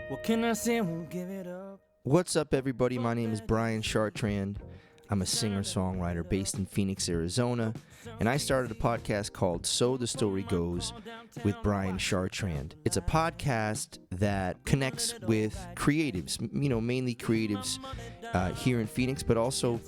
What can I say? I won't give it up. What's up, everybody? My name is Brian Chartrand. I'm a singer-songwriter based in Phoenix, Arizona, and I started a podcast called So the Story Goes with Brian Chartrand. It's a podcast that connects with creatives, mainly creatives here in Phoenix, but also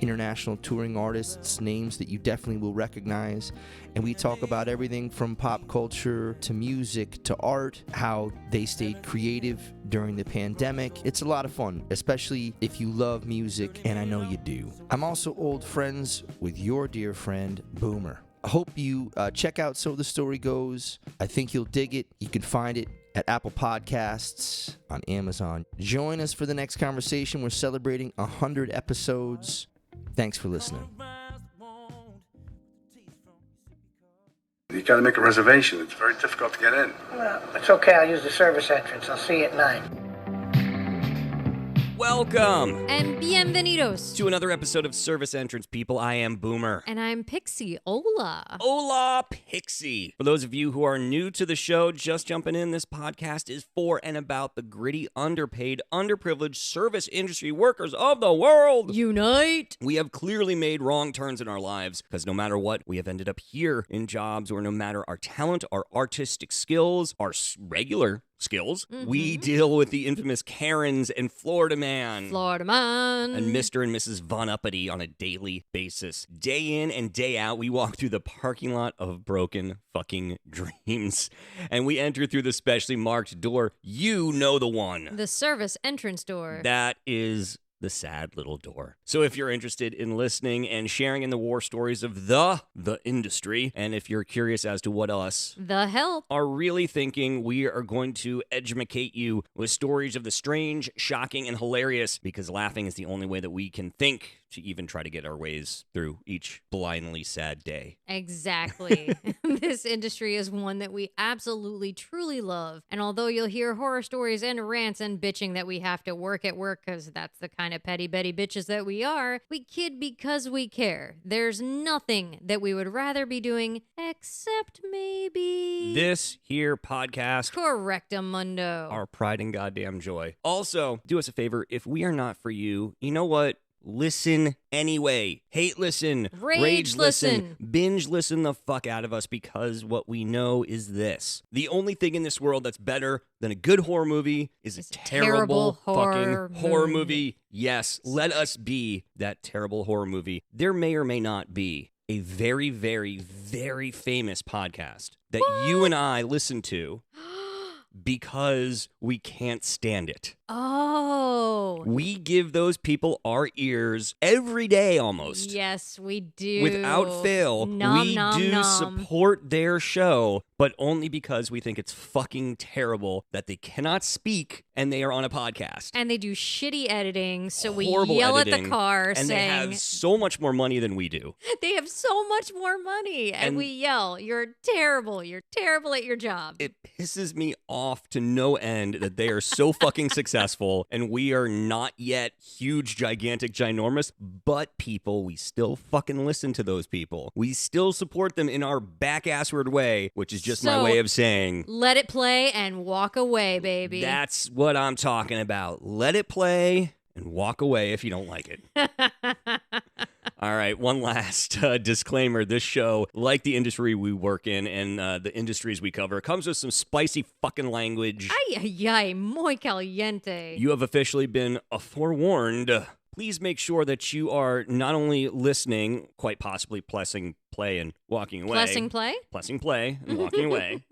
international touring artists, names that you definitely will recognize. And we talk about everything from pop culture to music to art, how they stayed creative during the pandemic. It's a lot of fun, especially if you love music, and I know you do. I'm also old friends with your dear friend, Boomer. I hope you check out So the Story Goes. I think you'll dig it. You can find it at Apple Podcasts, on Amazon. Join us for the next conversation. We're celebrating 100 episodes. Thanks for listening. You got to make a reservation. It's very difficult to get in. Well, it's okay. I'll use the service entrance. I'll see you at 9. Welcome And bienvenidos to another episode of Service Entrance People. I am Boomer. And I'm Pixie. Hola. Hola, Pixie. For those of you who are new to the show, just jumping in, this podcast is for and about the gritty, underpaid, underprivileged service industry workers of the world. Unite. We have clearly made wrong turns in our lives because no matter what, we have ended up here in jobs where no matter our talent, our artistic skills, our regular skills, we deal with the infamous Karens and Florida Man. Florida Man. And Mr. and Mrs. Von Uppity on a daily basis. Day in and day out, we walk through the parking lot of broken fucking dreams. And we enter through the specially marked door. You know the one. The service entrance door. That is the sad little door. So if you're interested in listening and sharing in the war stories of the industry, and if you're curious as to what us The help are really thinking, we are going to educate you with stories of the strange, shocking, and hilarious, because laughing is the only way that we can think to even try to get our ways through each blindly sad day. Exactly. This industry is one that we absolutely, truly love. And although you'll hear horror stories and rants and bitching that we have to work at work because that's the kind of petty Betty bitches that we are, we kid because we care. There's nothing that we would rather be doing except maybe This here podcast, Correctamundo. our pride and goddamn joy. Also, do us a favor, if we are not for you, you know what? Listen anyway. Hate listen. Rage listen. Binge listen the fuck out of us, because what we know is this. The only thing in this world that's better than a good horror movie is a terrible fucking horror movie. Yes, let us be that terrible horror movie. There may or may not be a very, very, very famous podcast that you and I listen to because we can't stand it. Oh. We give those people our ears every day almost. Yes, we do. Without fail, Nom, we nom, do nom. support their show, but only because we think it's fucking terrible that they cannot speak and they are on a podcast. And they do shitty editing, so we Horrible yell editing, at the car and saying... they have so much more money than we do. They have so much more money, and we yell, you're terrible at your job. It pisses me off to no end that they are so fucking successful and we are not yet huge, gigantic, ginormous, but people, we still fucking listen to those people. We still support them in our back-assward way, which is just my So, way of saying, let it play and walk away, baby. that's what I'm talking about. Let it play and walk away if you don't like it. All right, one last disclaimer. This show, like the industry we work in and the industries we cover, comes with some spicy fucking language. Ay, ay, ay, muy caliente. You have officially been forewarned. Please make sure that you are not only listening, quite possibly pressing play and walking away. Pressing play? Pressing play and walking away.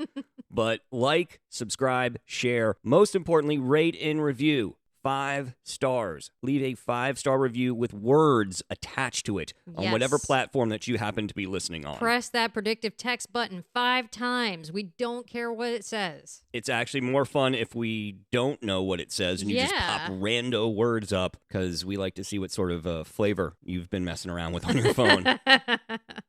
But like, subscribe, share. Most importantly, rate and review. 5 stars. Leave a 5-star review with words attached to it on whatever Yes. platform that you happen to be listening on. Press that predictive text button 5 times. We don't care what it says. It's actually more fun if we don't know what it says and you just pop Yeah. rando words up, because we like to see what sort of flavor you've been messing around with on your phone.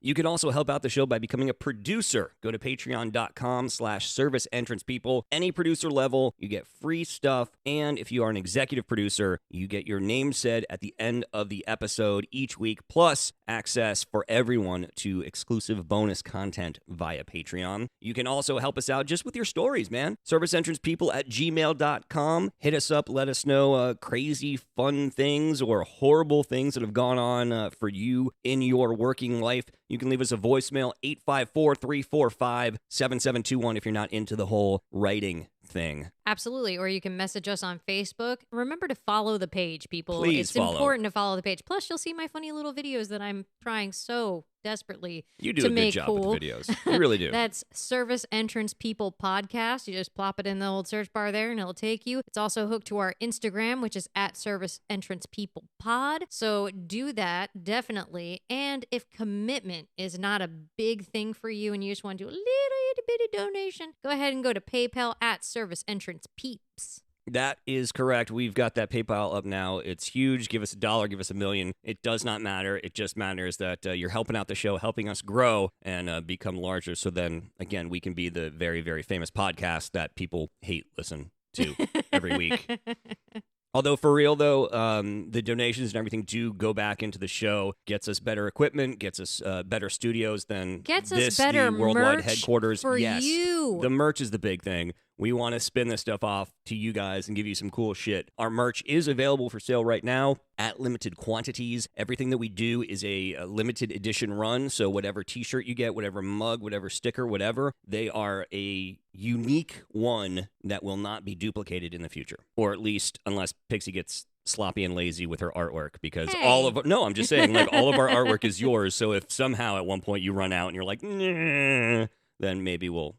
You can also help out the show by becoming a producer. Go to patreon.com/serviceentrancepeople. Any producer level, you get free stuff. And if you are an executive executive producer. You get your name said at the end of the episode each week, plus access for everyone to exclusive bonus content via Patreon. You can also help us out just with your stories, man. serviceentrancepeople@gmail.com. Hit us up. Let us know crazy, fun things or horrible things that have gone on for you in your working life. You can leave us a voicemail, 854-345-7721 if you're not into the whole writing thing. Absolutely. Or you can message us on Facebook. Remember to follow the page, people. Please it's follow. important to follow the page. Plus, you'll see my funny little videos that I'm trying so desperately You do to a good make job cool. with the videos. You really do. That's Service Entrance People Podcast. You just plop it in the old search bar there and it'll take you. It's also hooked to our Instagram, which is at Service Entrance People Pod. So do that, definitely. And if commitment is not a big thing for you and you just want to do a little itty bitty donation, go ahead and go to PayPal at Service Entrance Peeps. That is correct. We've got that PayPal up now. It's huge. Give us $1, give us $1 million. It does not matter. It just matters that you're helping out the show, helping us grow and become larger. So then, again, we can be the very, very famous podcast that people listen to every week. Although, for real, though, the donations and everything do go back into the show, gets us better equipment, gets us better studios than Gets this, us better the worldwide merch headquarters. for Yes, you. the merch is the big thing. We want to spin this stuff off to you guys and give you some cool shit. Our merch is available for sale right now at limited quantities. Everything that we do is a limited edition run. So whatever t-shirt you get, whatever mug, whatever sticker, whatever, they are a unique one that will not be duplicated in the future. Or at least unless Pixie gets sloppy and lazy with her artwork, because I'm just saying, like, all of our artwork is yours. So if somehow at one point you run out and you're like, nah, then maybe we'll,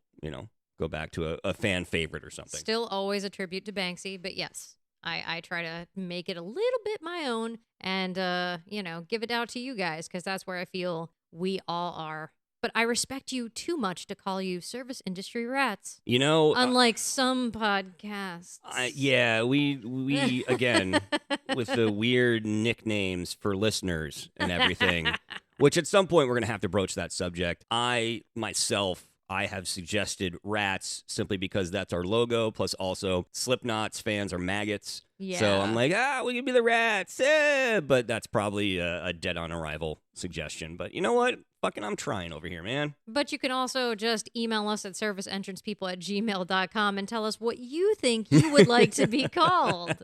go back to a fan favorite or something. Still always a tribute to Banksy, but yes, I try to make it a little bit my own and, give it out to you guys because that's where I feel we all are. But I respect you too much to call you service industry rats. Unlike some podcasts. We again, with the weird nicknames for listeners and everything, which at some point we're going to have to broach that subject. I have suggested rats simply because that's our logo, plus also Slipknot's fans are maggots. Yeah. So I'm like, we can be the rats. But that's probably a dead on arrival suggestion. But you know what? Fucking I'm trying over here, man. But you can also just email us at serviceentrancepeople@gmail.com and tell us what you think you would like to be called.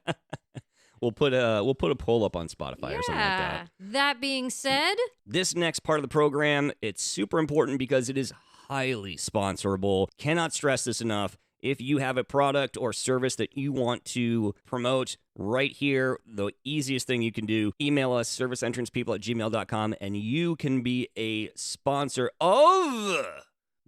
We'll put a poll up on Spotify or something like that. That being said, this next part of the program, it's super important because it is highly sponsorable. Cannot stress this enough. If you have a product or service that you want to promote right here, the easiest thing you can do, email us, serviceentrancepeople@gmail.com, and you can be a sponsor of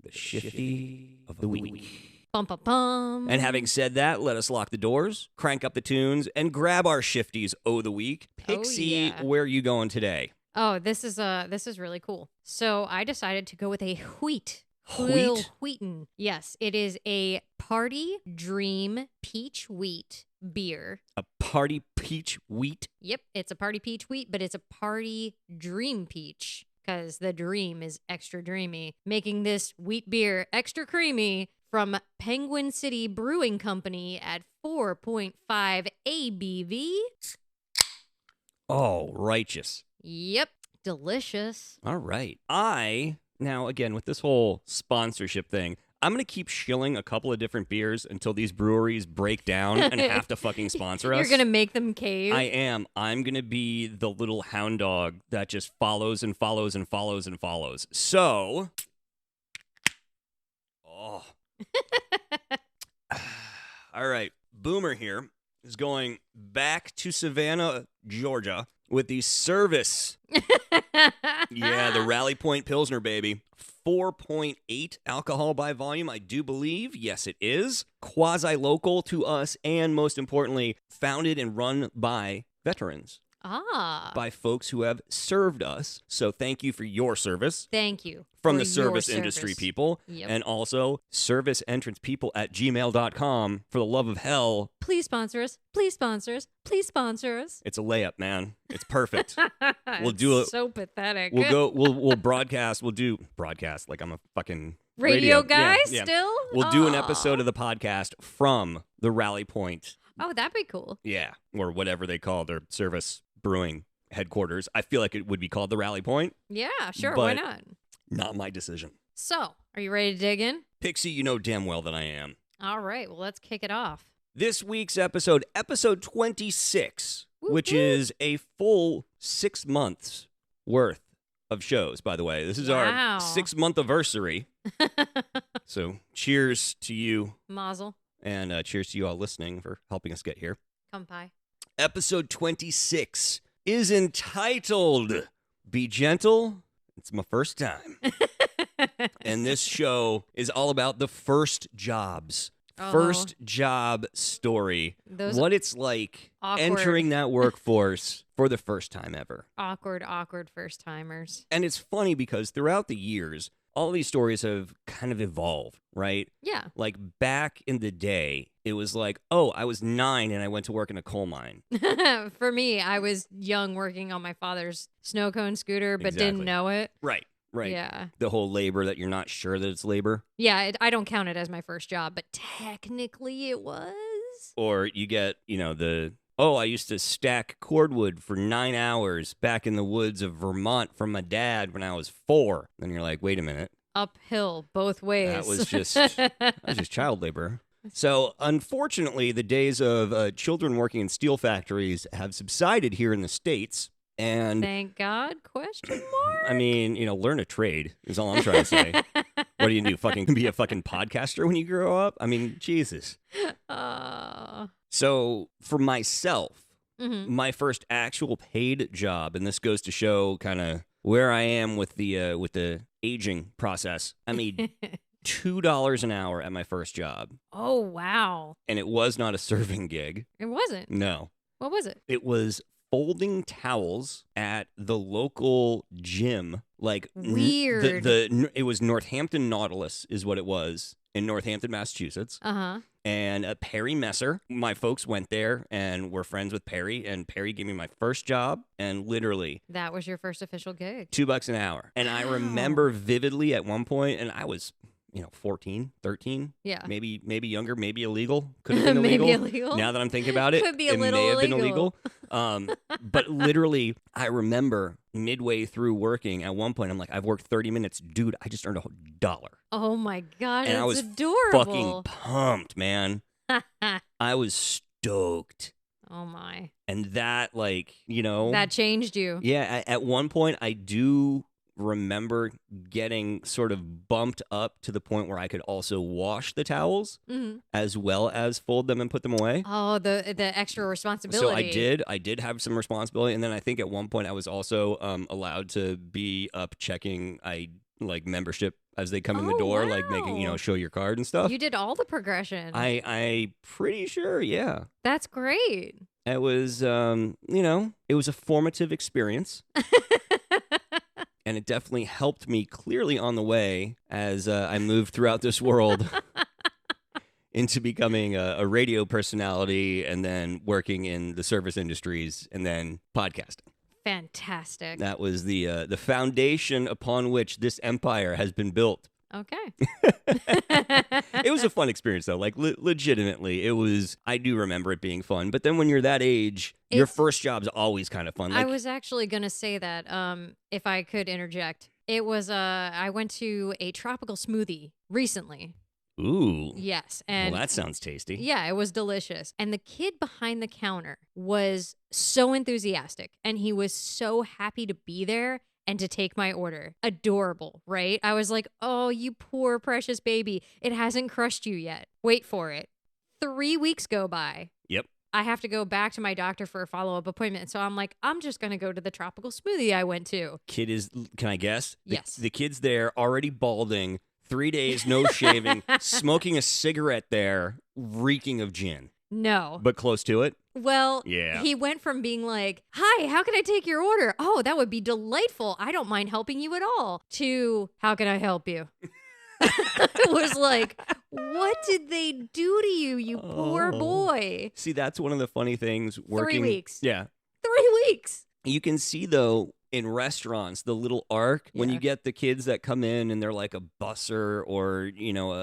the Shifty of the Week. Bum, bum, bum. And having said that, let us lock the doors, crank up the tunes, and grab our Shifties of the Week. Pixie, where are you going today? Oh, this is really cool. So I decided to go with a wheat. Wheaton. Yes, it is a Party Dream Peach Wheat beer. A Party Peach Wheat? Yep, it's a Party Peach Wheat, but it's a Party Dream Peach because the dream is extra dreamy, making this wheat beer extra creamy from Penguin City Brewing Company at 4.5 ABV. Oh, righteous. Yep, delicious. All right. Now, again, with this whole sponsorship thing, I'm going to keep shilling a couple of different beers until these breweries break down and have to fucking sponsor us. You're going to make them cave? I am. I'm going to be the little hound dog that just follows and follows and follows and follows. So, all right. Boomer here is going back to Savannah, Georgia with the service. Yeah, the Rally Point Pilsner, baby. 4.8 alcohol by volume, I do believe. Yes, it is. Quasi-local to us, and most importantly, founded and run by veterans. By folks who have served us. So thank you for your service. Thank you. From the service industry people. Yep. And also serviceentrancepeople@gmail.com. For the love of hell. Please sponsor us. Please sponsor us. Please sponsor us. It's a layup, man. It's perfect. We'll do it. So pathetic. We'll broadcast. We'll do broadcast like I'm a fucking radio guy yeah. still? We'll do an episode of the podcast from the Rally Point Oh, that'd be cool. Yeah, or whatever they call their service brewing headquarters. I feel like it would be called the Rally Point. Yeah, sure. Why But- not? Not my decision. So, are you ready to dig in? Pixie, you know damn well that I am. All right. Well, let's kick it off. This week's episode 26, Whoop, which whoop. is a full 6 months worth of shows, by the way. This is Wow. our 6-month anniversary. So cheers to you, Mazel. and cheers to you all listening for helping us get here. Come pie. Episode 26 is entitled Be Gentle. It's my first time. And this show is all about the first jobs. Oh. First job story. Those What it's like awkward- entering that workforce for the first time ever. awkward first timers. And it's funny because throughout the years, all these stories have kind of evolved, right? Yeah. Like back in the day, it was like, oh, I was 9 and I went to work in a coal mine. For me, I was young working on my father's snow cone scooter, but Exactly. didn't know it. Right. Yeah. The whole labor that you're not sure that it's labor. Yeah, I don't count it as my first job, but technically it was. Or you get, I used to stack cordwood for 9 hours back in the woods of Vermont from my dad when I was 4. Then you're like, wait a minute. Uphill both ways. That was just child labor. So, unfortunately, the days of children working in steel factories have subsided here in the States. And, Thank God? Question mark? I mean, learn a trade is all I'm trying to say. What do you do? Fucking be a fucking podcaster when you grow up? I mean, Jesus. So, for myself, Mhm. my first actual paid job, and this goes to show kind of where I am with the aging process. I made $2 an hour at my first job, Oh, wow. and it was not a serving gig. It wasn't. No, What was it? it was folding towels at the local gym. Like Weird. It was Northampton Nautilus is what it was in Northampton, Massachusetts. Uh-huh. And Perry Messer. My folks went there and were friends with Perry, and Perry gave me my first job, and literally That was your first official gig. $2 an hour. And I Wow. remember vividly at one point, and I was, 14, 13, Yeah. maybe illegal, maybe illegal. Could have been illegal. Maybe illegal. Now that I'm thinking about it, Could be a it little may have been illegal. illegal. But literally, I remember midway through working at one point, I'm like, I've worked 30 minutes. Dude, I just earned $1. Oh my God, And I was it's adorable. fucking pumped, man. I was stoked. Oh my. And that, that That changed you. yeah, at one point, I do remember getting sort of bumped up to the point where I could also wash the towels Mhm. as well as fold them and put them away. Oh, the extra responsibility. So I did have some responsibility, and then I think at one point I was also allowed to be up checking membership as they come in the Oh, door, like making wow. show your card and stuff. You did all the progression. I pretty sure, yeah. That's great. It was it was a formative experience. And it definitely helped me clearly on the way as I moved throughout this world into becoming a radio personality and then working in the service industries and then podcasting. Fantastic. That was the foundation upon which this empire has been built. Okay. It was a fun experience, though. Legitimately, it was. I do remember it being fun. But then when you're that age, your It's- first job's always kind of fun. I was actually going to say that if I could interject. It was I went to a tropical smoothie recently. Ooh. Yes, and Well, that sounds tasty. yeah, it was delicious. And the kid behind the counter was so enthusiastic and he was so happy to be there and to take my order. Adorable, right? I was like, "Oh, you poor precious baby. It hasn't crushed you yet. Wait for it." 3 weeks go by. Yep. I have to go back to my doctor for a follow-up appointment. So I'm like, I'm just going to go to the tropical smoothie I went to. Kid is. Can I guess? Yes. The kid's there, already balding, 3 days, no shaving, smoking a cigarette there, reeking of gin, No. but close to it. Well, Yeah. he went from being like, "Hi, how can I take your order? Oh, that would be delightful. I don't mind helping you at all," to, "How can I help you?" It was like, what did they do to you, you poor Oh. boy? See, that's one of the funny things working. 3 weeks. Yeah. 3 weeks. You can see, though, in restaurants, the little arc, when you get the kids that come in and they're like a busser or,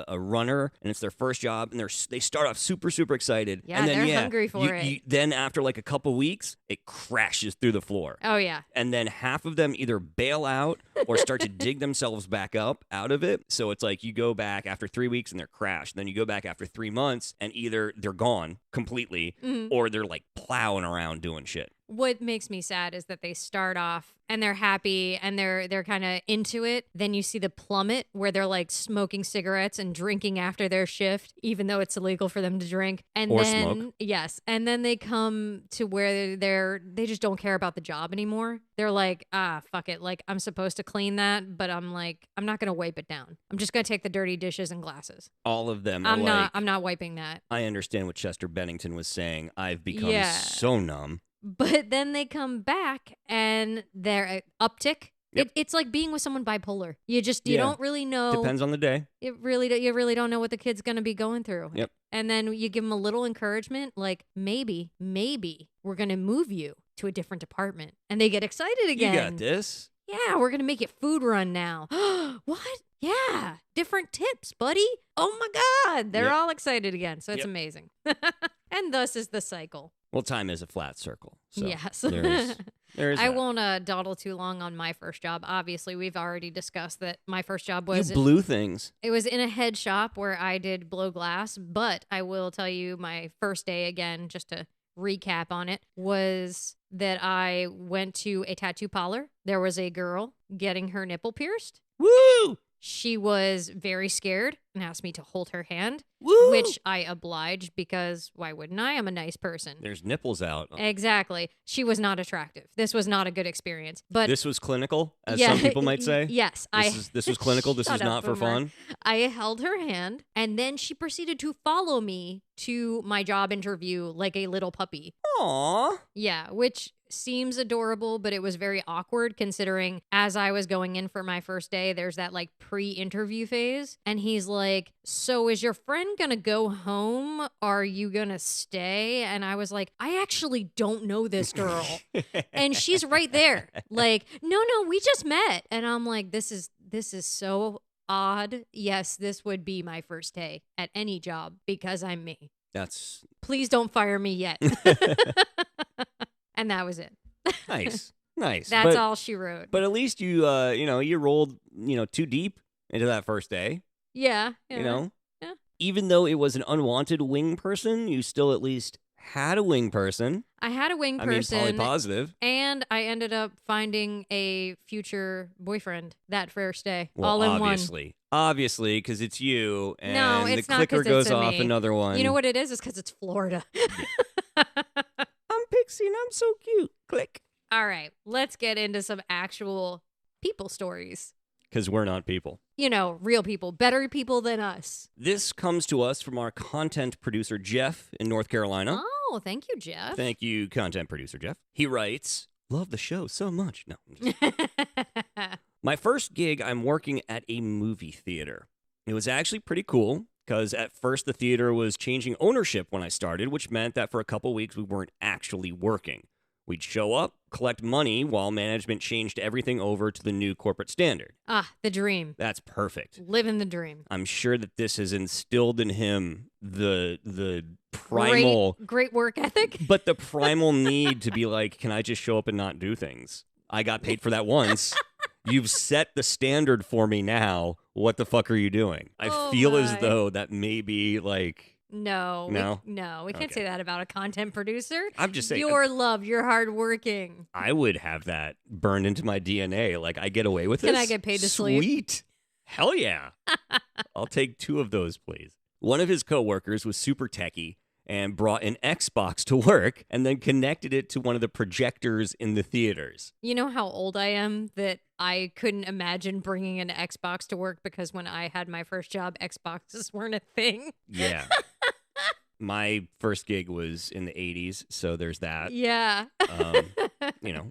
a runner, and it's their first job, and they start off super, super excited. Yeah, and then, they're hungry for it. Then after like a couple weeks, it crashes through the floor. Oh, yeah. And then half of them either bail out or start to dig themselves back up out of it. So it's like you go back after 3 weeks and they're crashed. Then you go back after 3 months and either they're gone completely or they're like plowing around doing shit. What makes me sad is that they start off and they're happy and they're kind of into it. Then you see the plummet where they're like smoking cigarettes and drinking after their shift, even though it's illegal for them to drink. And or then smoke. Yes, and then they come to where they just don't care about the job anymore. They're like, fuck it. Like, I'm supposed to clean that, but I'm like, I'm not gonna wipe it down. I'm just gonna take the dirty dishes and glasses. All of them. I'm not wiping that. I understand what Chester Bennington was saying. I've become so numb. But then they come back and they're uptick. Yep. It's like being with someone bipolar. You don't really know. Depends on the day. You really don't know what the kid's going to be going through. Yep. And then you give them a little encouragement, like maybe we're going to move you to a different department. And they get excited again. You got this. Yeah, we're going to make it food run now. What? Yeah, different tips, buddy. Oh my God. They're all excited again. So it's amazing. And thus is the cycle. Well, time is a flat circle. So yes. there is I that. won't dawdle too long on my first job. Obviously, we've already discussed that my first job was... You blew things. It was in a head shop where I did blow glass, but I will tell you my first day again, just to recap on it, was that I went to a tattoo parlor. There was a girl getting her nipple pierced. Woo! She was very scared and asked me to hold her hand, Woo! which I obliged because why wouldn't I? I'm a nice person. There's nipples out. Exactly. She was not attractive. This was not a good experience. But this was clinical, as some people might say. Yes. This was clinical. This is not for fun. I held her hand, and then she proceeded to follow me to my job interview like a little puppy. Aww. Yeah, which seems adorable, but it was very awkward considering as I was going in for my first day, there's that like pre-interview phase. And he's like, so is your friend gonna go home? Are you gonna stay? And I was like, I actually don't know this girl. And she's right there. Like, no, we just met. And I'm like, this is so odd. Yes, this would be my first day at any job because I'm me. Please don't fire me yet. And that was it. Nice. That's all she wrote. But at least you rolled, too deep into that first day. Yeah. Yeah. Even though it was an unwanted wing person, you still at least had a wing person. I had a wing person. I mean, positive. And I ended up finding a future boyfriend that first day. Well, all in obviously, because it's you, and no, it's the not clicker 'cause goes it's off me. another one. You know what it is? It's because it's Florida. I'm Pixie and I'm so cute. Click. All right, let's get into some actual people stories. Because we're not people. Real people, better people than us. This comes to us from our content producer, Jeff, in North Carolina. Oh, thank you, Jeff. Thank you, content producer, Jeff. He writes, love the show so much. No. My first gig, I'm working at a movie theater. It was actually pretty cool because at first the theater was changing ownership when I started, which meant that for a couple weeks we weren't actually working. We'd show up, collect money while management changed everything over to the new corporate standard. Ah, the dream. That's perfect. Living the dream. I'm sure that this has instilled in him the primal... Great work ethic. But the primal need to be like, can I just show up and not do things? I got paid for that once. You've set the standard for me now. What the fuck are you doing? I feel as though that may be like... No. We can't say that about a content producer. I'm just saying. You're hardworking. I would have that burned into my DNA. Like, I get away with this? Can I get paid to sleep? Sweet. Hell yeah. I'll take 2 of those, please. One of his coworkers was super techie and brought an Xbox to work and then connected it to one of the projectors in the theaters. You know how old I am that I couldn't imagine bringing an Xbox to work because when I had my first job, Xboxes weren't a thing. Yeah. My first gig was in the 80s, so there's that. Yeah.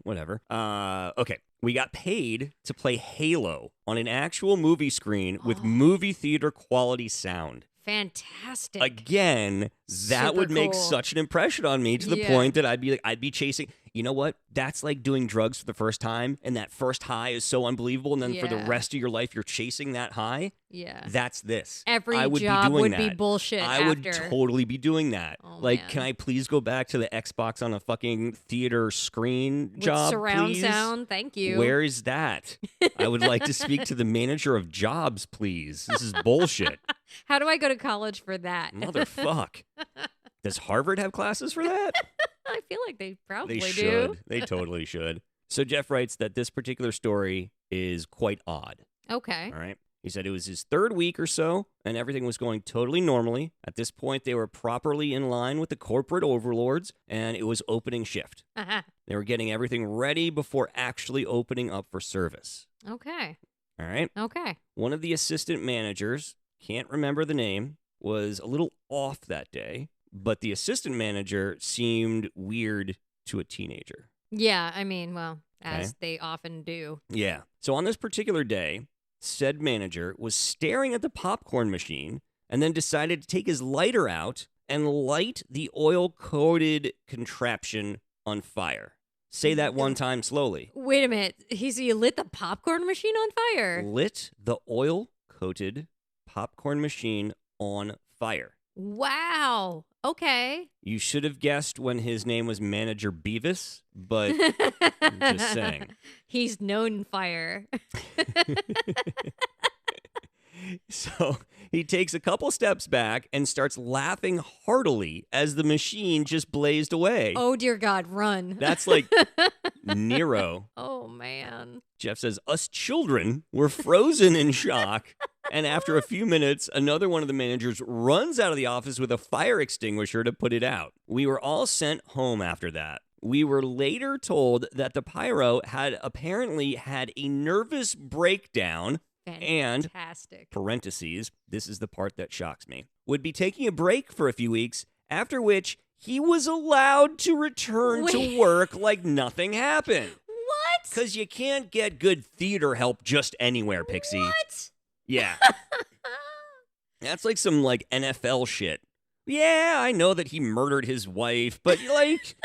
Whatever. Okay. We got paid to play Halo on an actual movie screen with movie theater quality sound. Fantastic. Again, that Super would make cool. such an impression on me to the point that I'd be chasing. you know what? That's like doing drugs for the first time, and that first high is so unbelievable, and then for the Yeah. rest of your life, you're chasing that high. Yeah. That's this. Every I would job be doing would that. be bullshit I would after. totally be doing that. Oh, like, man. can I please go back to the Xbox on a fucking theater screen With job, surround please? sound, thank you. Where is that? I would like to speak to the manager of jobs, please. This is bullshit. How do I go to college for that? Motherfuck. Does Harvard have classes for that? I feel like they probably They do. should. They totally should. So Jeff writes that this particular story is quite odd. Okay. All right. He said it was his third week or so, and everything was going totally normally. At this point, they were properly in line with the corporate overlords, and it was opening shift. They were getting everything ready before actually opening up for service. Okay. All right. Okay. One of the assistant managers, can't remember the name, was a little off that day, but the assistant manager seemed weird to a teenager. Yeah, I mean, well, as Okay. they often do. Yeah. So on this particular day, said manager was staring at the popcorn machine and then decided to take his lighter out and light the oil-coated contraption on fire. Say that one time slowly. Wait a minute. He lit the popcorn machine on fire. Lit the oil-coated popcorn machine on fire. Wow. Okay. You should have guessed when his name was Manager Beavis, but I'm just saying. He's known fire. So he takes a couple steps back and starts laughing heartily as the machine just blazed away. Oh, dear God, run. That's like Nero. Oh, man. Jeff says, us children were frozen in shock. And after a few minutes, another one of the managers runs out of the office with a fire extinguisher to put it out. We were all sent home after that. We were later told that the pyro had apparently had a nervous breakdown and, Fantastic. parentheses, this is the part that shocks me, would be taking a break for a few weeks, after which he was allowed to return to Wait. work like nothing happened. What? Because you can't get good theater help just anywhere, Pixie. What? Yeah. That's like some like NFL shit. Yeah, I know that he murdered his wife, but like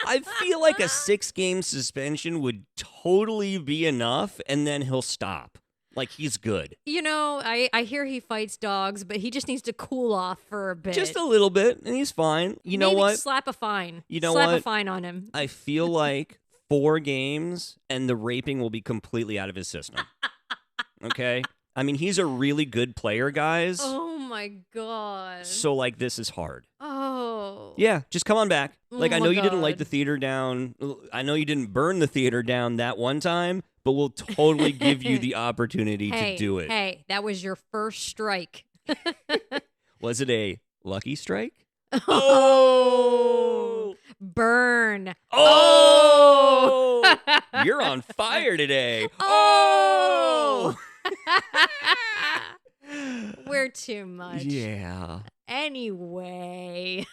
I feel like a 6-game suspension would totally be enough and then he'll stop. Like he's good. You know, I hear he fights dogs, but he just needs to cool off for a bit. Just a little bit and he's fine. You know Maybe what? Slap a fine. You know Slap a what? fine on him. I feel like 4 games and the raping will be completely out of his system. Okay? I mean, he's a really good player, guys. Oh my God. So like this is hard. Oh. Yeah, just come on back. Like, Oh I my know you didn't light God. the theater down. I know you didn't burn the theater down that one time, but we'll totally give you the opportunity Hey, to do it. Hey, that was your first strike. Was it a lucky strike? Oh. Burn. Oh! You're on fire today. Oh. We're too much. Yeah. Anyway.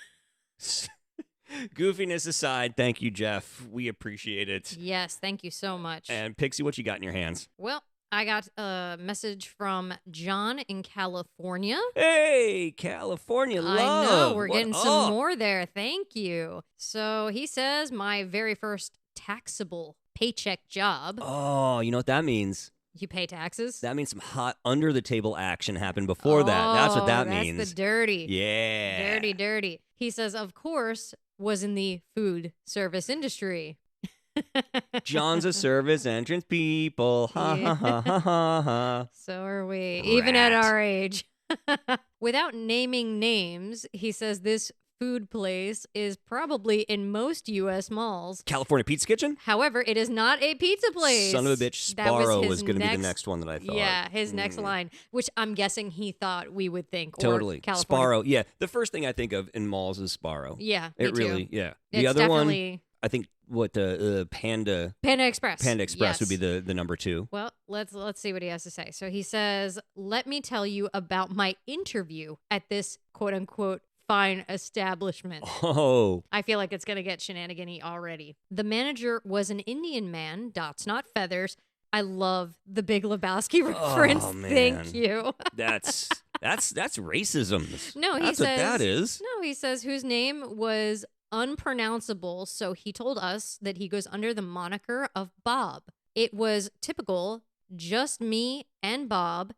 Goofiness aside, thank you, Jeff. We appreciate it. Yes, thank you so much. And Pixie, what you got in your hands? Well, I got a message from John in California. Hey, California love. I know, we're What getting up? some more there. Thank you. So he says, my very first taxable paycheck job. Oh, you know what that means? You pay taxes? That means some hot under the table action happened before that. That's what that that's means. the dirty. Yeah. Dirty. He says, of course, was in the food service industry. John's a service entrance people. Ha ha ha ha ha ha. So are we, even at Rat. our age. Without naming names, he says this food place is probably in most U.S. malls. California Pizza Kitchen? However, it is not a pizza place. Son of a bitch, That was Sparrow his was going to be the next one that I thought. Yeah, his next Mm. line, which I'm guessing he thought we would think. Totally. Or California. Sparrow. Yeah. The first thing I think of in malls is Sparrow. Yeah, It me really, too. yeah. It's The other one, definitely I think what the Panda Express. Panda Express would be Yes. the number 2. Well, let's see what he has to say. So he says, "Let me tell you about my interview at this quote unquote fine establishment." Oh. I feel like it's going to get shenanigan-y already. The manager was an Indian man, dots not feathers. I love the Big Lebowski reference. Oh, man. Thank you. That's racism. No, he That's says what that is. No, he says whose name was unpronounceable, so he told us that he goes under the moniker of Bob. It was typical, just me and Bob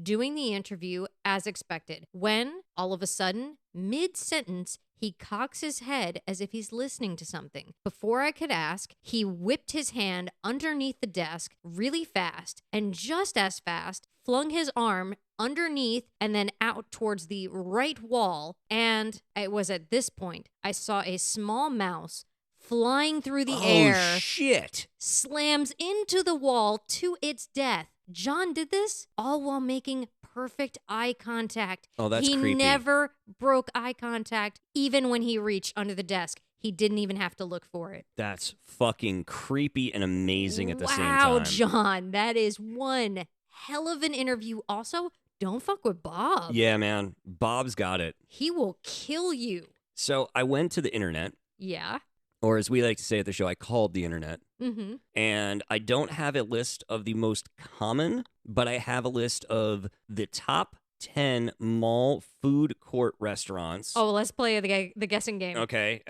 doing the interview as expected, when all of a sudden, mid-sentence, he cocks his head as if he's listening to something. Before I could ask, he whipped his hand underneath the desk really fast, and just as fast, flung his arm underneath and then out towards the right wall. And it was at this point I saw a small mouse flying through the air. Oh, shit. Slams into the wall to its death. John did this all while making perfect eye contact. Oh, that's he creepy. He never broke eye contact, even when he reached under the desk. He didn't even have to look for it. That's fucking creepy and amazing at the same time. Wow, John, that is one hell of an interview. Also, don't fuck with Bob. Yeah, man. Bob's got it. He will kill you. So I went to the internet. Yeah. Or as we like to say at the show, I called the internet. Mm-hmm. And I don't have a list of the most common, but I have a list of the top 10 mall food court restaurants. Oh, let's play the guessing game. Okay.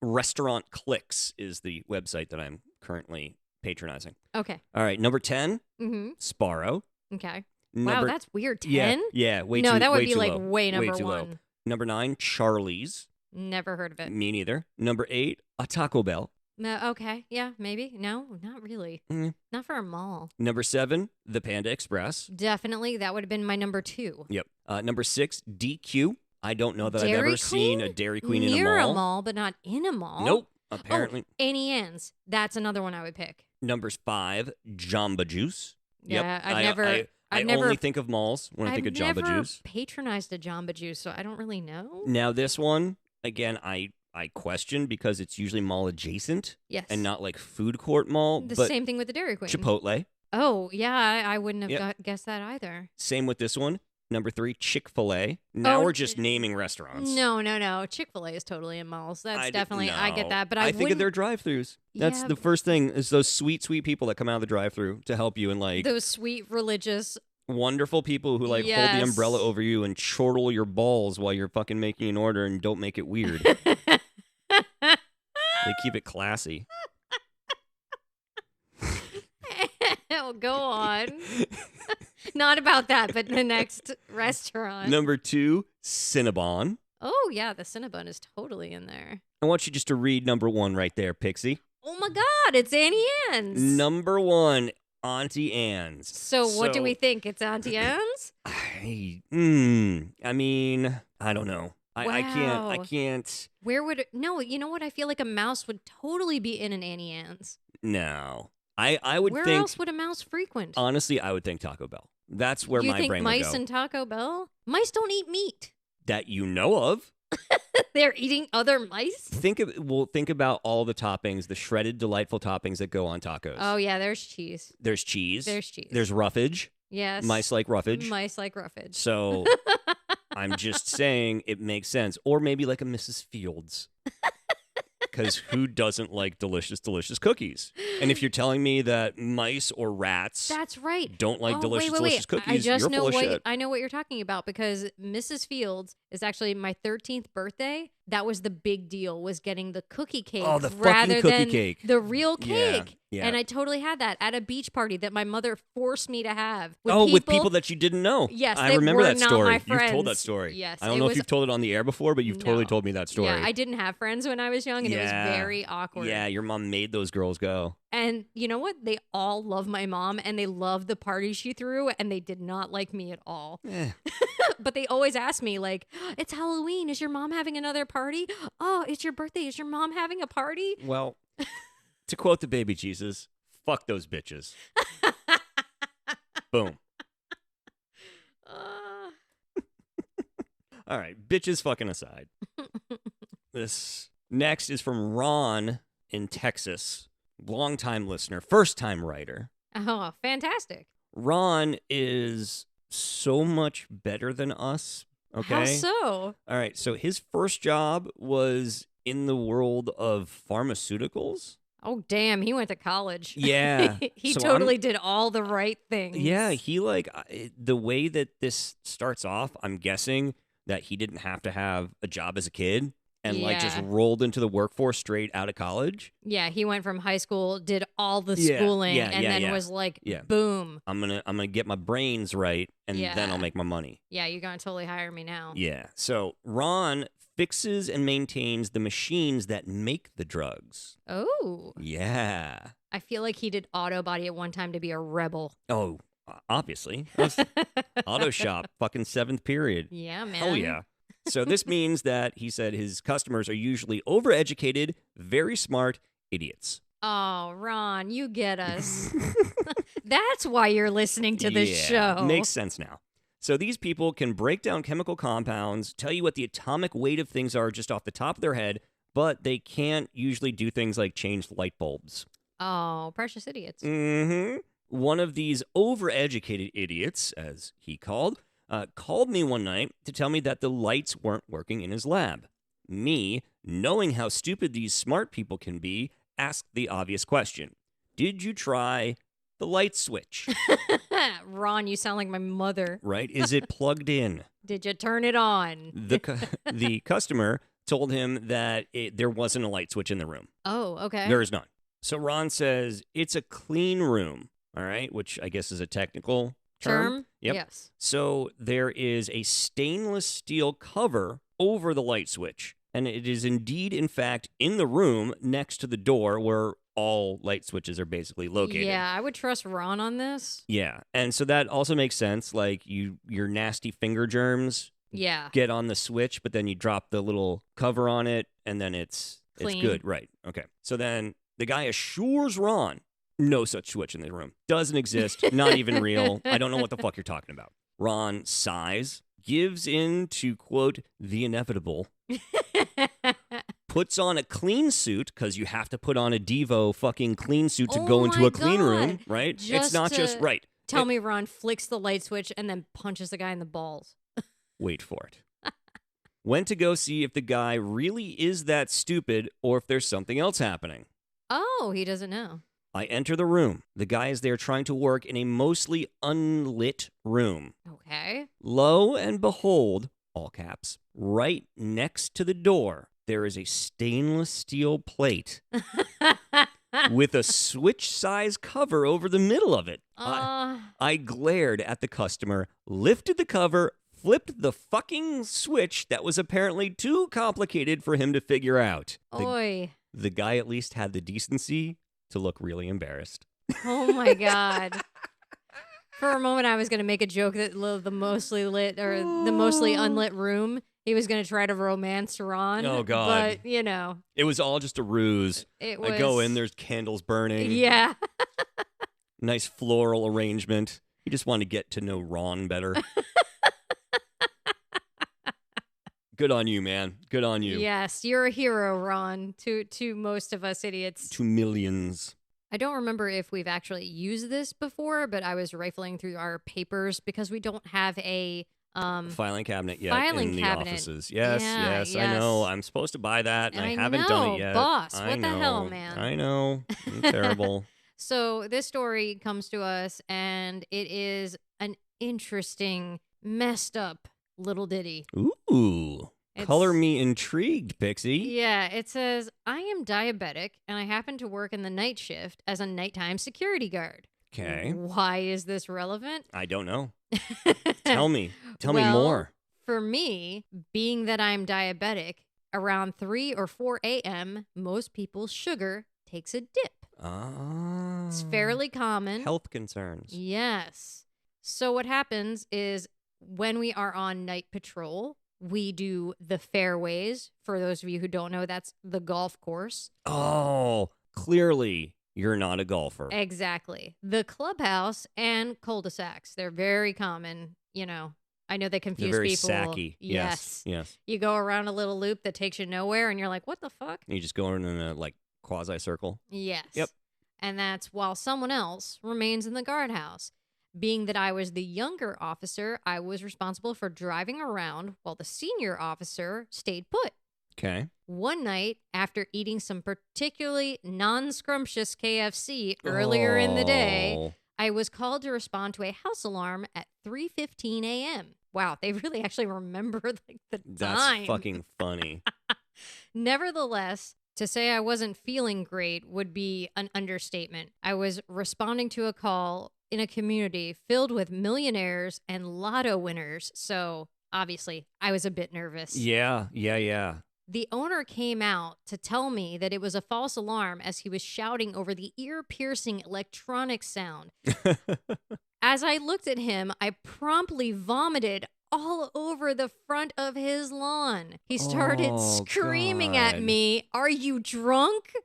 Restaurant Clicks is the website that I'm currently patronizing. Okay. All right. Number 10, Mm-hmm. Sparrow. Okay. Number, wow, that's weird. 10? Yeah. Way no, too that would way be too like low. way number too low. one. Number 9, Charlie's. Never heard of it. Me neither. Number 8, a Taco Bell. No, okay. Yeah, maybe. No, not really. Mm. Not for a mall. Number 7, the Panda Express. Definitely. That would have been my number 2. Yep. Number 6, DQ. I don't know that I've Dairy ever seen a Queen? Dairy Queen Near in a mall. a mall, but not in a mall. Nope. Apparently. Oh, Annie Ann's. That's another one I would pick. Number 5, Jamba Juice. Yeah, Yep. I've I never only think of malls when I think of Jamba I've never Juice. patronized a Jamba Juice, so I don't really know. Now this one, again, I question because it's usually mall adjacent Yes. and not like food court mall. The but same thing with the Dairy Queen. Chipotle. Oh, yeah, I wouldn't have Yep. guessed that either. Same with this one. Number 3, Chick-fil-A. Now Oh, we're just naming restaurants. No. Chick-fil-A is totally in malls. That's definitely, I get that. But I think of wouldn't- their drive-thrus. That's Yeah, the first thing is those sweet people that come out of the drive-thru to help you and like those sweet religious. wonderful people who like hold the Yes. umbrella over you and chortle your balls while you're fucking making an order and don't make it weird. They keep it classy. Oh, go on. Not about that, but the next restaurant. Number 2, Cinnabon. Oh, yeah, the Cinnabon is totally in there. I want you just to read number 1 right there, Pixie. Oh my God, it's Annie Ann's. Number 1, Auntie Anne's. So what do we think? It's Auntie Anne's? I mean, I don't know. I Wow. can't. Where would it? No, you know what? I feel like a mouse would totally be in an Annie Ann's. No. I would Where think, else would a mouse frequent? honestly, I would think Taco Bell. That's where you my think brain mice would go. and Taco Bell? Mice don't eat meat. That you know of. They're eating other mice? Think about all the toppings, the shredded, delightful toppings that go on tacos. Oh, yeah, there's cheese. There's cheese. There's cheese. There's roughage. Yes. Mice like roughage. Mice like roughage. So I'm just saying it makes sense. Or maybe like a Mrs. Fields. Because who doesn't like delicious cookies? And if you're telling me that mice or rats That's right. don't like Oh, delicious wait. cookies, I just you're know full of shit. I know what you're talking about because Mrs. Fields is actually my 13th birthday. That was the big deal, was getting the cookie cake Oh, the fucking rather cookie than cake. the real Yeah, cake. yeah. And I totally had that at a beach party that my mother forced me to have. With people that you didn't know. Yes, I they remember were that not story. my You've told that friends. story. Yes, I don't it know if was- you've told it on the air before, but you've totally No. told me that story. Yeah, I didn't have friends when I was young, and it was very awkward. Yeah, your mom made those girls go. And you know what? They all love my mom, and they love the party she threw, and they did not like me at all. Eh. But they always ask me, like, it's Halloween. Is your mom having another party? Oh, it's your birthday. Is your mom having a party? Well, to quote the baby Jesus, fuck those bitches. Boom. All right, bitches fucking aside. This next is from Ron in Texas. Longtime listener, first-time writer. Oh, fantastic. Ron is so much better than us, okay? How so? All right, so his first job was in the world of pharmaceuticals. Oh, damn. He went to college. Yeah. He So totally did all the right things. Yeah, he the way that this starts off, I'm guessing that he didn't have to have a job as a kid. and like just Yeah. rolled into the workforce straight out of college. Yeah, he went from high school, did all the schooling, and then was like, boom. I'm gonna get my brains right, and then I'll make my money. Yeah, you're gonna totally hire me now. Yeah. So Ron fixes and maintains the machines that make the drugs. Oh. Yeah. I feel like he did auto body at one time to be a rebel. Oh, obviously. That's auto shop, fucking 7th period. Yeah, man. Hell yeah. So this means that he said his customers are usually overeducated, very smart idiots. Oh, Ron, you get us. That's why you're listening to this show. Makes sense now. So these people can break down chemical compounds, tell you what the atomic weight of things are just off the top of their head, but they can't usually do things like change light bulbs. Oh, precious idiots. Mm-hmm. One of these overeducated idiots, as he called me one night to tell me that the lights weren't working in his lab. Me, knowing how stupid these smart people can be, asked the obvious question. Did you try the light switch? Ron, you sound like my mother. Right? Is it plugged in? Did you turn it on? The customer told him that there wasn't a light switch in the room. Oh, okay. There is none. So Ron says it's a clean room, all right, which I guess is a technical term. Yep. Yes. So there is a stainless steel cover over the light switch, and it is indeed, in fact, in the room next to the door where all light switches are basically located. Yeah, I would trust Ron on this. Yeah, and so that also makes sense. Like your nasty finger germs get on the switch, but then you drop the little cover on it, and then it's good. Right. Okay. So then the guy assures Ron no such switch in the room. Doesn't exist. Not even real. I don't know what the fuck you're talking about. Ron sighs, gives in to, quote, the inevitable, puts on a clean suit, because you have to put on a Devo fucking clean suit to go into a clean room, right? It's not just right. Tell me Ron flicks the light switch and then punches the guy in the balls. Wait for it. Went to go see if the guy really is that stupid or if there's something else happening. Oh, he doesn't know. I enter the room. The guy is there trying to work in a mostly unlit room. Okay. Lo and behold, all caps, right next to the door, there is a stainless steel plate with a switch-size cover over the middle of it. I glared at the customer, lifted the cover, flipped the fucking switch that was apparently too complicated for him to figure out. The guy at least had the decency to look really embarrassed. Oh my God. For a moment, I was going to make a joke that the mostly lit or the mostly unlit room, he was going to try to romance Ron. Oh, God. But, you know. It was all just a ruse. I go in, there's candles burning. Yeah. Nice floral arrangement. He just wanted to get to know Ron better. Good on you, man. Good on you. Yes, you're a hero, Ron, to most of us idiots. To millions. I don't remember if we've actually used this before, but I was rifling through our papers because we don't have a filing cabinet yet in the offices. Yes, yes, I know. I'm supposed to buy that, and I haven't done it yet. Boss, what the hell, man? I know. I'm terrible. So this story comes to us, and it is an interesting, messed up little ditty. Ooh. Color me intrigued, Pixie. Yeah, it says, I am diabetic, and I happen to work in the night shift as a nighttime security guard. Okay. Why is this relevant? I don't know. Tell me. Tell me more. For me, being that I'm diabetic, around 3 or 4 a.m., most people's sugar takes a dip. Ah. It's fairly common. Health concerns. Yes. So what happens is when we are on night patrol, we do the fairways. For those of you who don't know, that's the golf course. Oh, clearly you're not a golfer. Exactly. The clubhouse and cul-de-sacs. They're very common. You know, I know they confuse They're very people. sacky. Yes. Yes. You go around a little loop that takes you nowhere and you're like, what the fuck? You just go in a quasi-circle. Yes. Yep. And that's while someone else remains in the guardhouse. Being that I was the younger officer, I was responsible for driving around while the senior officer stayed put. Okay. One night, after eating some particularly non-scrumptious KFC earlier in the day, I was called to respond to a house alarm at 3:15 a.m. Wow, they really actually remember like the time. That's fucking funny. Nevertheless, to say I wasn't feeling great would be an understatement. I was responding to a call in a community filled with millionaires and lotto winners, so obviously I was a bit nervous. Yeah. The owner came out to tell me that it was a false alarm as he was shouting over the ear-piercing electronic sound. As I looked at him, I promptly vomited all over the front of his lawn. He started screaming at me, "Are you drunk?"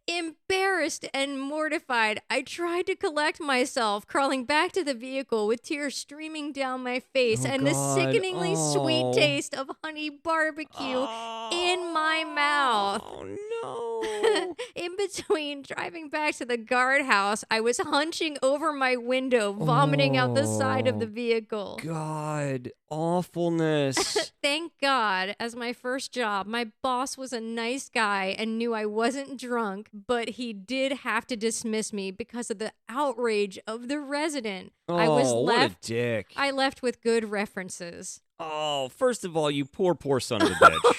Embarrassed and mortified, I tried to collect myself, crawling back to the vehicle with tears streaming down my face and the sickeningly sweet taste of honey barbecue in my mouth. Oh, no. In between driving back to the guardhouse, I was hunching over my window, vomiting out the side of the vehicle. God, awfulness. Thank God, as my first job, my boss was a nice guy and knew I wasn't drunk, but he did have to dismiss me because of the outrage of the resident. I was left. What a dick. I left with good references. Oh, first of all, you poor son of a bitch.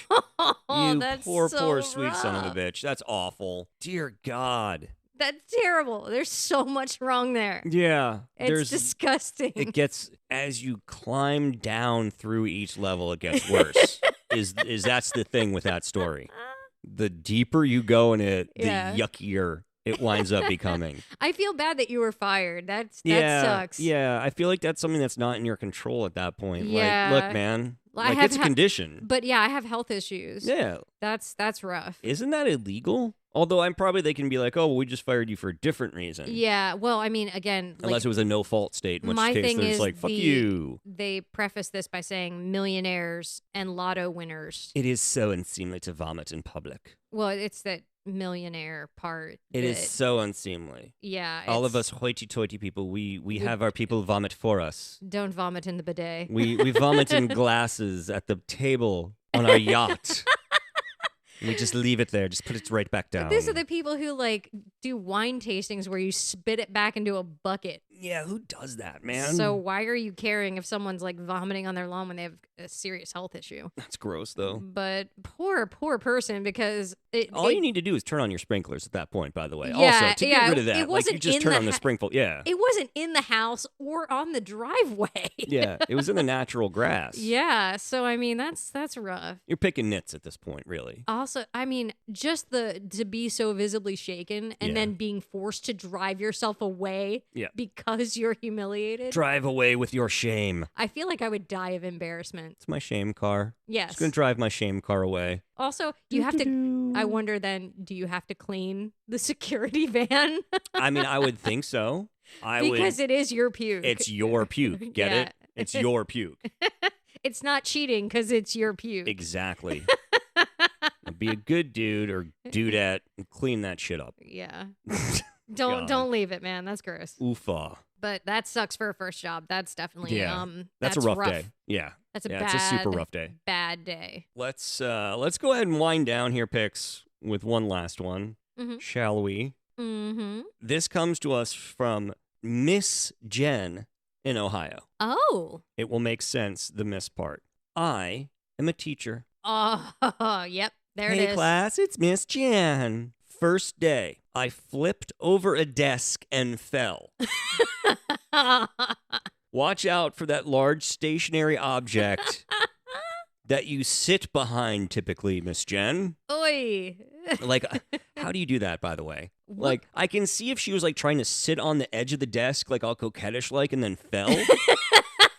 You that's poor so sweet son of a rough. bitch. That's awful. Dear God. That's terrible. There's so much wrong there. Yeah. It's disgusting. It gets, as you climb down through each level, it gets worse. is that's the thing with that story. The deeper you go in it, the yuckier it winds up becoming. I feel bad that you were fired. That sucks. Yeah, I feel like that's something that's not in your control at that point. Yeah. Like, look, man, I like have it's a condition. But yeah, I have health issues. Yeah. That's rough. Isn't that illegal? Although they can be like, oh, well, we just fired you for a different reason. Yeah, well, I mean, again, Unless it was a no-fault state, in which my case thing they're is just like, fuck you. They preface this by saying millionaires and lotto winners. It is so unseemly to vomit in public. Well, it's that millionaire part. It is so unseemly. Yeah. All of us hoity-toity people, we have our people vomit for us. Don't vomit in the bidet. We vomit in glasses at the table on our yacht. We just leave it there. Just put it right back down. These are the people who like do wine tastings where you spit it back into a bucket. Yeah, who does that, man? So why are you caring if someone's like vomiting on their lawn when they have a serious health issue? That's gross, though. But poor person, because all you need to do is turn on your sprinklers at that point, by the way. Yeah, also, to get rid of that, it wasn't you just in turn the on the sprinkler. Yeah. It wasn't in the house or on the driveway. Yeah, it was in the natural grass. Yeah, so I mean that's rough. You're picking nits at this point, really. Also, I mean, just to be so visibly shaken and then being forced to drive yourself away because you're humiliated. Drive away with your shame. I feel like I would die of embarrassment. It's my shame car. Yes. Just gonna drive my shame car away. Also, you have to. I wonder then, do you have to clean the security van? I mean, I would think so. Because it is your puke. It's your puke. Get it? It's your puke. It's not cheating because it's your puke. Exactly. Be a good dude or dudette and clean that shit up. Yeah. Don't leave it, man. That's gross. Oofa. But that sucks for a first job. That's definitely that's a rough day. Yeah. That's a it's a super rough day. Bad day. Let's go ahead and wind down here, Pix, with one last one. Mm-hmm. Shall we? Mm-hmm. This comes to us from Miss Jen in Ohio. Oh. It will make sense, the miss part. I am a teacher. Oh, yep. There it is. Hey, class, it's Miss Jen. First day, I flipped over a desk and fell. Watch out for that large stationary object that you sit behind typically, Miss Jen. Oi. Like, how do you do that, by the way? What? Like, I can see if she was, like, trying to sit on the edge of the desk, like, all coquettish-like, and then fell.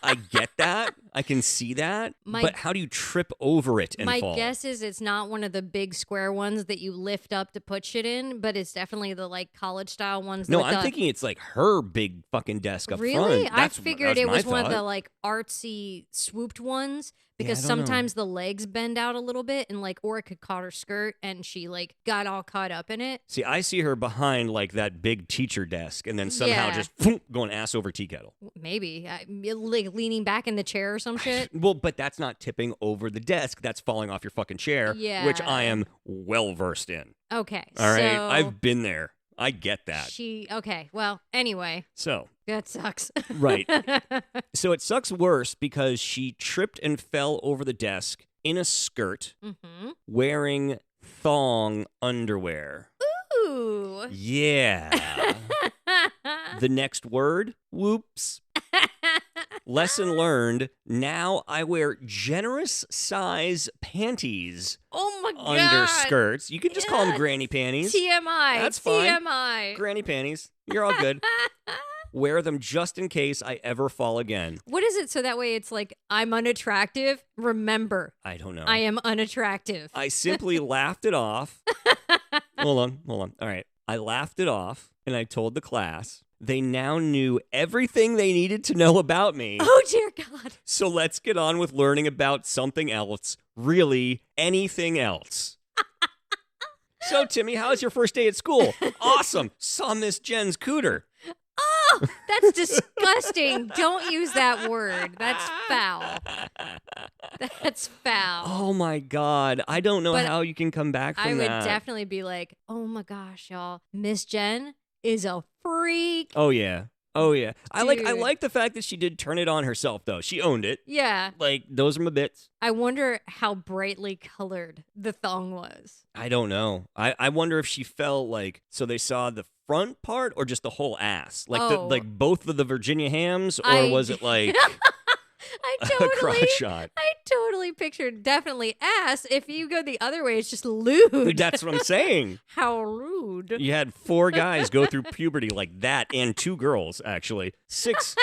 I get that. I can see that. But how do you trip over it and fall? My guess is it's not one of the big square ones that you lift up to put shit in, but it's definitely the, like, college-style ones. No, I'm thinking it's, like, her big fucking desk up front. Really? I figured it was one of thought. the, like, artsy swooped ones. Because I don't know. sometimes the legs bend out a little bit and like, or it could caught her skirt and she like got all caught up in it. See, I see her behind like that big teacher desk and then somehow just going ass over tea kettle. Maybe. Like leaning back in the chair or some shit. Well, but that's not tipping over the desk. That's falling off your fucking chair, Yeah. which I am well versed in. Okay. All right. So I've been there. I get that. Okay, well, anyway, So, that sucks. right. So it sucks worse because she tripped and fell over the desk in a skirt wearing thong underwear. Ooh. Yeah. The next word, whoops. Lesson learned, now I wear generous size panties Oh my God. under skirts. You can just call them granny panties. TMI. That's fine. TMI. Granny panties. You're all good. Wear them just in case I ever fall again. What is it so that way it's like, I'm unattractive? Remember, I don't know. I am unattractive. I simply laughed it off. Hold on. All right. I laughed it off and I told the class. They now knew everything they needed to know about me. Oh, dear God. So let's get on with learning about something else. Really, anything else. So, Timmy, how was your first day at school? Awesome. Saw Miss Jen's cooter. Oh, that's disgusting. Don't use that word. That's foul. That's foul. Oh, my God. I don't know But how you can come back from I would that. definitely be like, oh my gosh, y'all. Miss Jen is a freak. Oh, yeah. I Dude. like the fact that she did turn it on herself, though. She owned it. Yeah. Like, those are my bits. I wonder how brightly colored the thong was. I don't know. I wonder if she felt like, so they saw the front part or just the whole ass? Like, like both of the Virginia hams? Or was it like a crotch shot? I totally pictured definitely ass. If you go the other way, it's just lewd. That's what I'm saying. How rude. You had 4 guys go through puberty like that, and 2 girls, actually. 6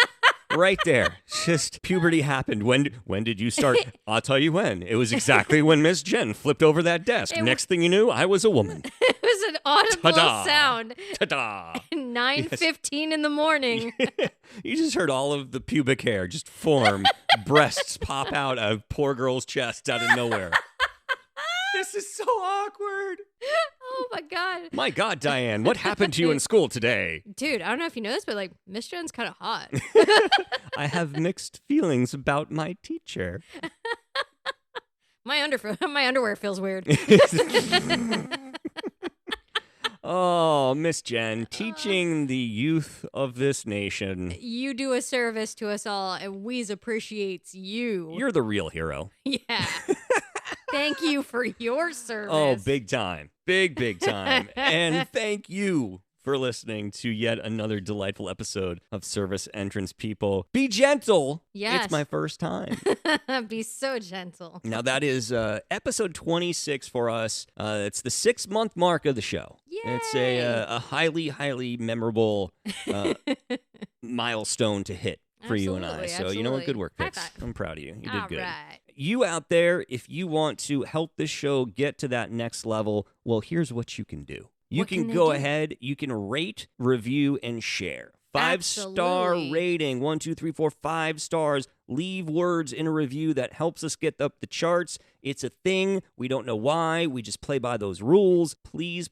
right there. Just puberty happened. When did you start? I'll tell you when. It was exactly when Miss Jen flipped over that desk. Next thing you knew, I was a woman. It was an audible Ta-da. sound. Ta-da! 9:15 in the morning. You just heard all of the pubic hair just form. Breasts pop out of poor girl's chest out of nowhere. This is so awkward. Oh my God. My God, Diane, what happened to you in school today? Dude, I don't know if you know this, but like Miss Jen's kind of hot. I have mixed feelings about my teacher. My underwear feels weird. Oh, Miss Jen, teaching the youth of this nation. You do a service to us all, and we's appreciates you. You're the real hero. Yeah. Thank you for your service. Oh, big time. Big time. And thank you for listening to yet another delightful episode of Service Entrance People. Be gentle. Yes. It's my first time. Be so gentle. Now, that is episode 26 for us. It's the 6-month mark of the show. Yay. It's a highly memorable milestone to hit for you and I. So, you know what? Good work, High Pix. five. I'm proud of you. You did All good. right. You out there, if you want to help this show get to that next level, well, here's what you can do. You What can can they go do? ahead, you can rate, review, and share. 5-star Absolutely. rating. 1, 2, 3, 4, 5 stars. Leave words in a review that helps us get up the charts. It's a thing. We don't know why. We just play by those rules. Please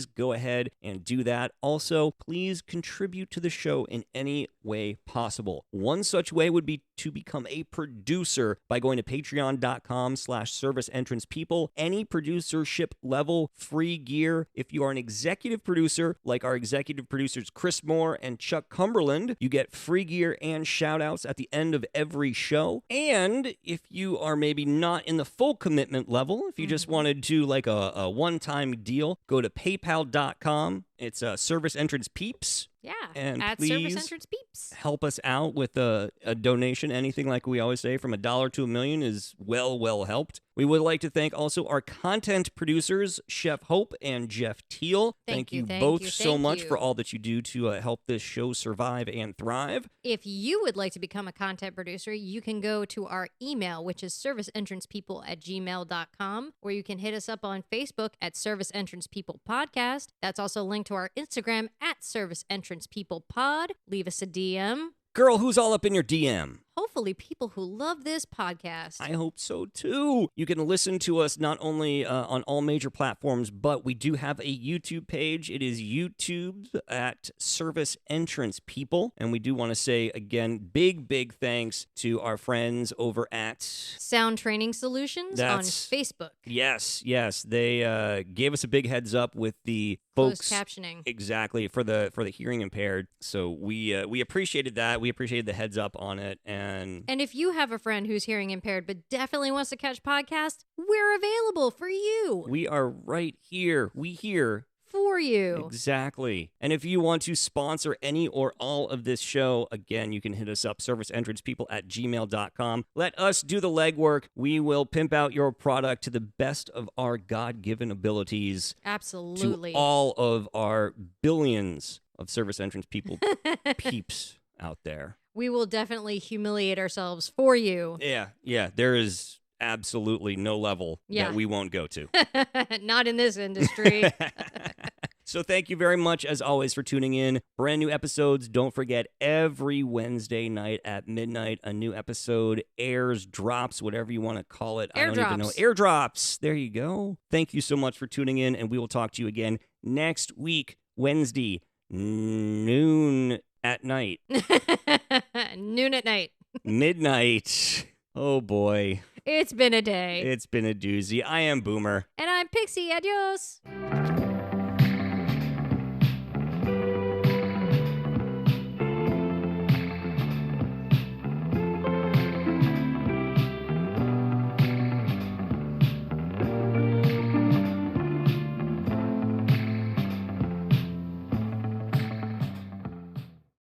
go ahead and do that. Also, please contribute to the show in any way possible. One such way would be to become a producer by going to patreon.com/serviceentrancepeople. Any producership level, free gear. If you are an executive producer, like our executive producers Chris Moore and Chuck Cumberland, you get free gear and shout outs at the end of every show. And if you are maybe not in the full commitment level, if you just want to do like a one-time deal, go to paypal.com. It's Service Entrance Peeps. Yeah. And at please Service Entrance Peeps. help us out with a donation. Anything, like we always say, from $1 to $1 million is well helped. We would like to thank also our content producers, Chef Hope and Jeff Teal. Thank you both so much for all that you do to help this show survive and thrive. If you would like to become a content producer, you can go to our email, which is serviceentrancepeople@gmail.com, or you can hit us up on Facebook at Service Entrance People Podcast. That's also linked to our Instagram at Service Entrance People Pod. Leave us a DM. Girl, who's all up in your DM? hopefully people who love this podcast. I hope so too. You can listen to us not only on all major platforms, but we do have a YouTube page. It is YouTube at Service Entrance People. And we do want to say, again, big thanks to our friends over at Sound Training Solutions on Facebook. Yes. They gave us a big heads up with the folks Closed captioning. Exactly, for the hearing impaired. So we appreciated that. We appreciated the heads up on it. And if you have a friend who's hearing impaired but definitely wants to catch podcasts, we're available for you. We are right here. We here for you. Exactly. And if you want to sponsor any or all of this show, again, you can hit us up, serviceentrancepeople@gmail.com. Let us do the legwork. We will pimp out your product to the best of our God-given abilities. Absolutely. To all of our billions of Service Entrance People peeps out there. We will definitely humiliate ourselves for you. Yeah. There is absolutely no level that we won't go to. Not in this industry. So thank you very much, as always, for tuning in. Brand new episodes. Don't forget, every Wednesday night at midnight, a new episode airs, drops, whatever you want to call it. I don't even know. Airdrops. There you go. Thank you so much for tuning in, and we will talk to you again next week, Wednesday, noon at night. Noon at night. Midnight. Oh, boy. It's been a day. It's been a doozy. I am Boomer. And I'm Pixie. Adios.